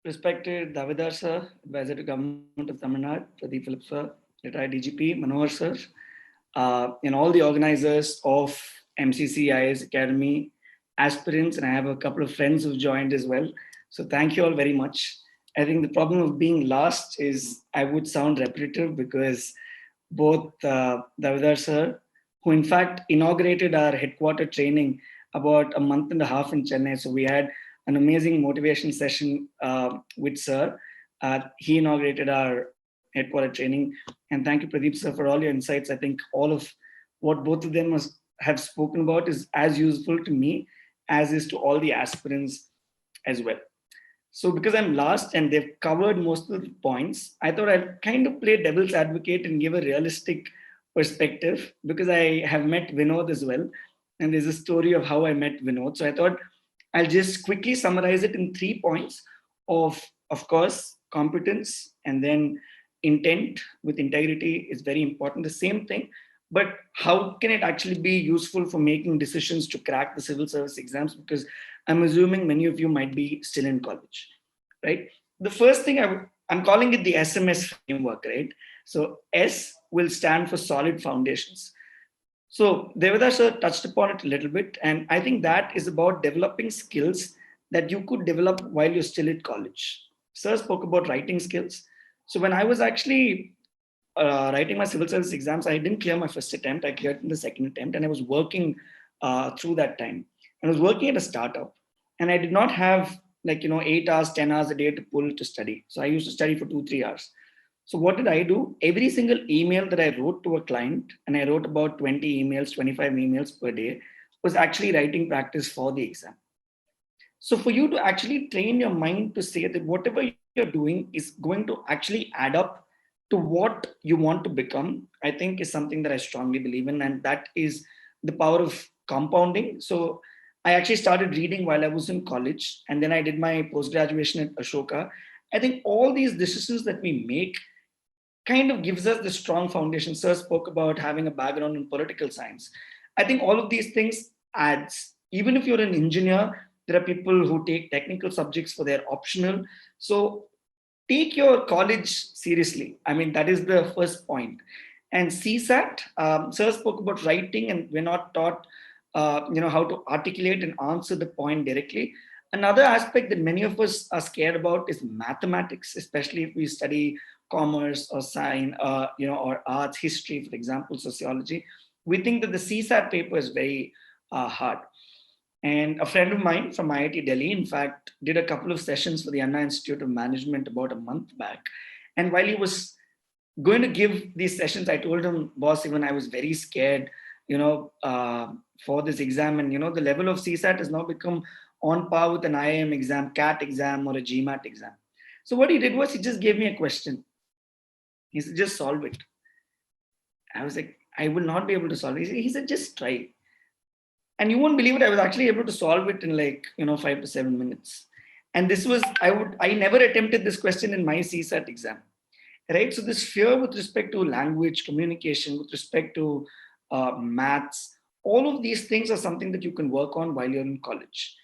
Respected Davidar sir, Advisor to Government of Tamil Nadu, Pradeep Philip sir, retired DGP, Manohar sir, and all the organizers of MCC IAS Academy, aspirants, and I have a couple of friends who've joined as well. So thank you all very much. I think the problem of being last is I would sound repetitive because both Davidar sir, who in fact inaugurated our headquarter training about a month and a half in Chennai. So we had an amazing motivation session with sir. He inaugurated our headquarter training. And thank you, Pradeep sir, for all your insights. I think all of what both of them have spoken about is as useful to me as is to all the aspirants as well. So because I'm last and they've covered most of the points, I thought I'd kind of play devil's advocate and give a realistic perspective because I have met Vinod as well. And there's a story of how I met Vinod. So I thought I'll just quickly summarize it in 3 points of course, competence, and then intent with integrity is very important. The same thing, but how can it actually be useful for making decisions to crack the civil service exams? Because I'm assuming many of you might be still in college, right? The first thing I'm calling it the SMS framework, right? So S will stand for solid foundations. So Devada sir touched upon it a little bit, and I think that is about developing skills that you could develop while you're still at college. Sir spoke about writing skills. So when I was actually writing my civil service exams, I didn't clear my first attempt. I cleared in the second attempt, and I was working through that time. I was working at a startup, and I did not have 8 hours, 10 hours a day to pull to study. So I used to study for 2, 3 hours. So what did I do? Every single email that I wrote to a client, and I wrote about 20 emails, 25 emails per day, was actually writing practice for the exam. So for you to actually train your mind to say that whatever you're doing is going to actually add up to what you want to become, I think is something that I strongly believe in. And that is the power of compounding. So I actually started reading while I was in college, and then I did my post-graduation at Ashoka. I think all these decisions that we make kind of gives us the strong foundation. Sir spoke about having a background in political science. I think all of these things adds. Even if you're an engineer, there are people who take technical subjects for their optional. So take your college seriously. I mean, that is the first point. And CSAT, Sir spoke about writing, and we're not taught, how to articulate and answer the point directly. Another aspect that many of us are scared about is mathematics, especially if we study commerce or science, or arts, history, for example, sociology. We think that the CSAT paper is very hard. And a friend of mine from IIT Delhi, in fact, did a couple of sessions for the Anna Institute of Management about a month back. And while he was going to give these sessions, I told him, boss, even I was very scared, for this exam. And, the level of CSAT has now become on par with an IIM exam, CAT exam, or a GMAT exam. So what he did was he just gave me a question. He said, just solve it. I was like, I will not be able to solve it. He said, just try. And you won't believe it, I was actually able to solve it in 5 to 7 minutes. And this was, I never attempted this question in my CSAT exam, right? So this fear with respect to language, communication, with respect to maths, all of these things are something that you can work on while you're in college.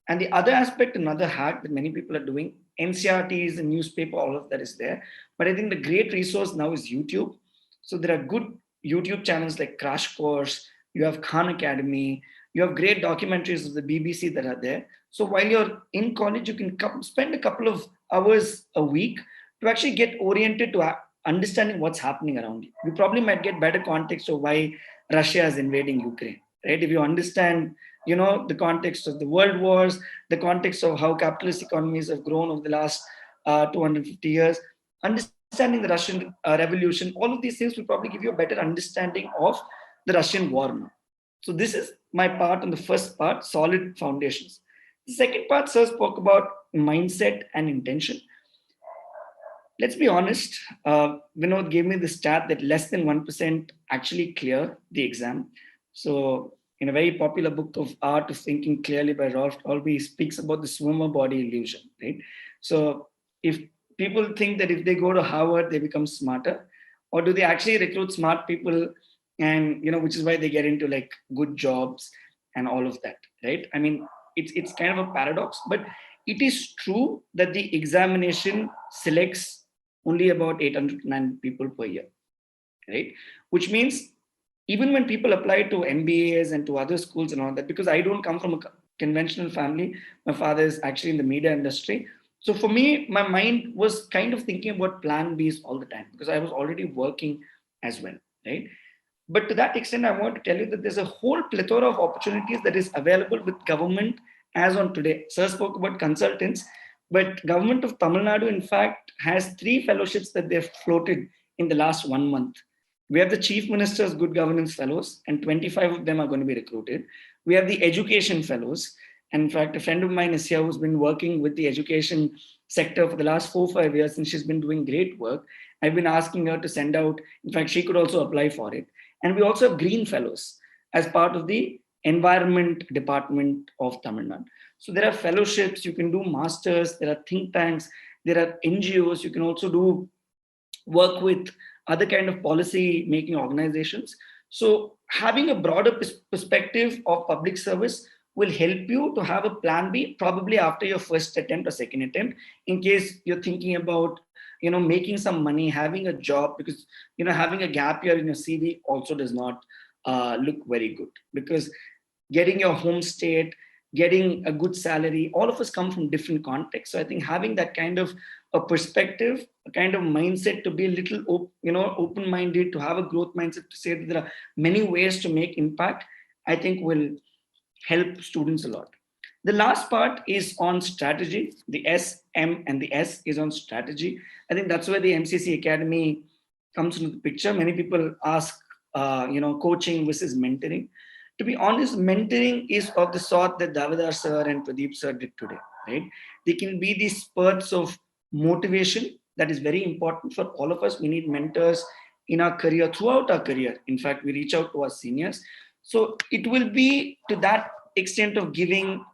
And the other aspect, another hack that many people are doing, NCRTs, the newspaper, all of that is there. But I think the great resource now is YouTube. So there are good YouTube channels like Crash Course, you have Khan Academy, you have great documentaries of the BBC that are there. So while you're in college, you can spend a couple of hours a week to actually get oriented to understanding what's happening around you. You probably might get better context of why Russia is invading Ukraine, right? If you understand, the context of the world wars, the context of how capitalist economies have grown over the last 250 years, understanding the Russian revolution, all of these things will probably give you a better understanding of the Russian war now. So this is my part on the first part, solid foundations. The second part, sir spoke about mindset and intention. Let's be honest, Vinod gave me the stat that less than 1% actually clear the exam. So in a very popular book of Art of Thinking Clearly by Rolf Dolby, he speaks about the swimmer body illusion, right? So if people think that if they go to Harvard, they become smarter, or do they actually recruit smart people, and which is why they get into good jobs and all of that, right? I mean, it's kind of a paradox, but it is true that the examination selects only about 800 to 900 people per year, right? Which means even when people apply to MBAs and to other schools and all that, because I don't come from a conventional family, my father is actually in the media industry. So for me, my mind was kind of thinking about plan Bs all the time because I was already working as well, right? But to that extent, I want to tell you that there's a whole plethora of opportunities that is available with government as on today. Sir spoke about consultants, but government of Tamil Nadu, in fact, has 3 fellowships that they've floated in the last 1 month. We have the Chief Minister's Good Governance Fellows, and 25 of them are going to be recruited. We have the Education Fellows. And in fact, a friend of mine is here who's been working with the education sector for the last 4 or 5 years, and she's been doing great work. I've been asking her to send out, in fact, she could also apply for it. And we also have Green Fellows as part of the Environment Department of Tamil Nadu. So there are fellowships, you can do masters, there are think tanks, there are NGOs, you can also do work with other kind of policy making organizations. So having a broader perspective of public service will help you to have a plan B probably after your first attempt or second attempt, in case you're thinking about making some money, having a job, because having a gap year in your CV also does not look very good, because getting your home state, getting a good salary, all of us come from different contexts. So I think having that kind of a perspective, a kind of mindset to be a little open-minded, to have a growth mindset, to say that there are many ways to make impact, I think will help students a lot. The last part is on strategy. The S, M, and the S is on strategy. I think that's where the MCC Academy comes into the picture. Many people ask, coaching versus mentoring. To be honest, mentoring is of the sort that Davidar sir and Pradeep sir did today, right? They can be these spurts of motivation that is very important for all of us. We need mentors in our career, throughout our career. In fact, we reach out to our seniors. So it will be to that extent of giving,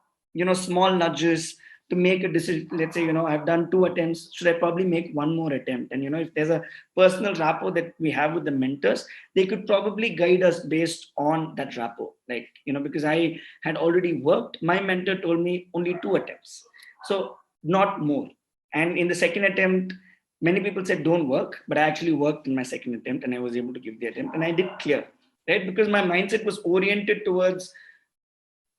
small nudges to make a decision. Let's say, I've done 2 attempts. Should I probably make one more attempt? And, if there's a personal rapport that we have with the mentors, they could probably guide us based on that rapport. Like, because I had already worked, my mentor told me only 2 attempts. So not more. And in the second attempt, many people said don't work, but I actually worked in my second attempt and I was able to give the attempt and I did clear, right? Because my mindset was oriented towards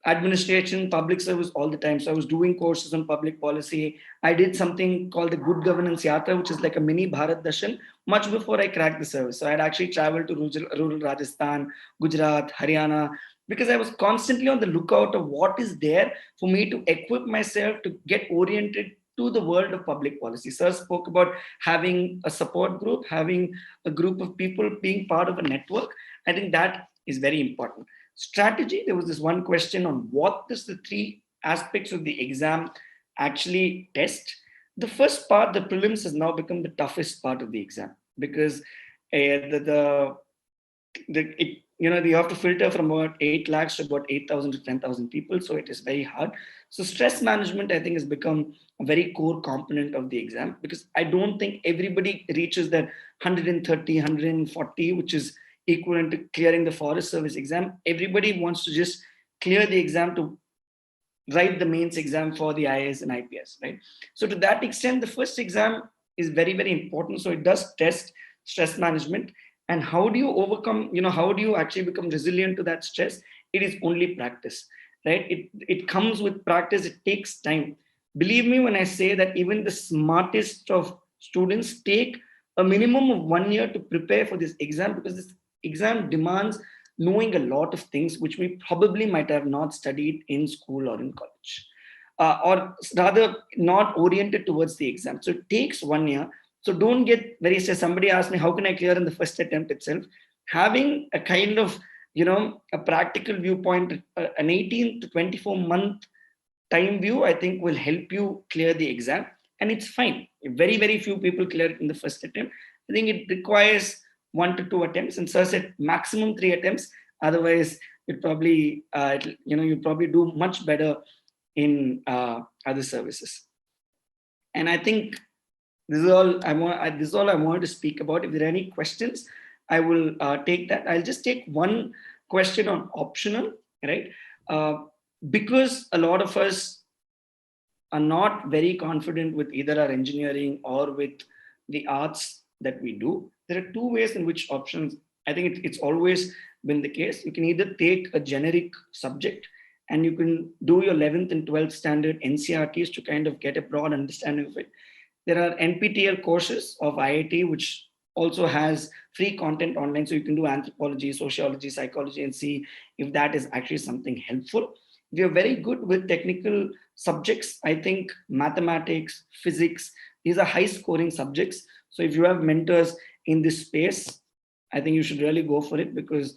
administration, public service all the time. So I was doing courses on public policy. I did something called the Good Governance Yatra, which is like a mini Bharat Darshan, much before I cracked the service. So I had actually traveled to rural Rajasthan, Gujarat, Haryana, because I was constantly on the lookout of what is there for me to equip myself to get oriented to the world of public policy. Sir spoke about having a support group, having a group of people, being part of a network. I think that is very important. Strategy, there was this one question on what is the 3 aspects of the exam actually test. The first part, the prelims, has now become the toughest part of the exam, because you have to filter from about 8 lakhs to about 8,000 to 10,000 people. So it is very hard. So stress management, I think, has become a very core component of the exam, because I don't think everybody reaches that 130, 140, which is equivalent to clearing the Forest Service exam. Everybody wants to just clear the exam to write the mains exam for the IAS and IPS, right? So to that extent, the first exam is very, very important. So it does test stress management. And how do you overcome, how do you actually become resilient to that stress? It is only practice, right? It comes with practice. It takes time. Believe me when I say that even the smartest of students take a minimum of 1 year to prepare for this exam, because this exam demands knowing a lot of things which we probably might have not studied in school or in college, or rather not oriented towards the exam. So it takes 1 year. So don't get very stressed. Somebody asked me, how can I clear in the first attempt itself? Having a kind of, a practical viewpoint, an 18 to 24 month time view, I think will help you clear the exam. And it's fine. Very, very few people clear it in the first attempt. I think it requires 1 to 2 attempts, and sir said maximum 3 attempts. Otherwise, you'd probably do much better in other services. And I think this is all I wanted to speak about. If there are any questions, I will take that. I'll just take one question on optional, right? Because a lot of us are not very confident with either our engineering or with the arts that we do, there are two ways in which options. I think it's always been the case. You can either take a generic subject and you can do your 11th and 12th standard NCRTs to kind of get a broad understanding of it. There are NPTEL courses of IIT, which also has free content online. So you can do anthropology, sociology, psychology, and see if that is actually something helpful. We are very good with technical subjects. I think mathematics, physics, these are high scoring subjects. So if you have mentors in this space, I think you should really go for it, because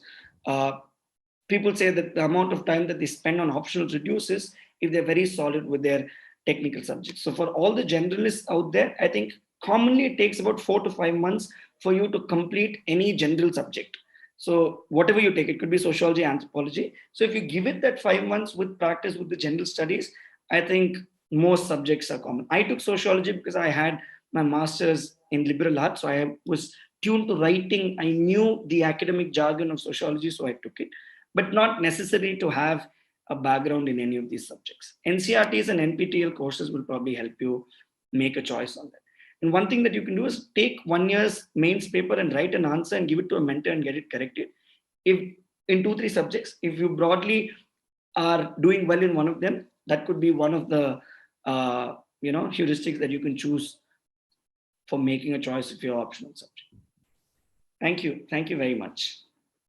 people say that the amount of time that they spend on optionals reduces if they're very solid with their technical subjects. So for all the generalists out there, I think commonly it takes about 4 to 5 months for you to complete any general subject. So whatever you take, it could be sociology, anthropology. So if you give it that 5 months with practice with the general studies, I think most subjects are common. I took sociology because I had my master's in liberal arts. So I was tuned to writing. I knew the academic jargon of sociology, so I took it, but not necessary to have a background in any of these subjects. NCRTs and NPTEL courses will probably help you make a choice on that. And one thing that you can do is take 1 year's mains paper and write an answer and give it to a mentor and get it corrected. If in 2, 3 subjects, if you broadly are doing well in one of them, that could be one of the heuristics that you can choose for making a choice of your optional subject. Thank you. Thank you very much.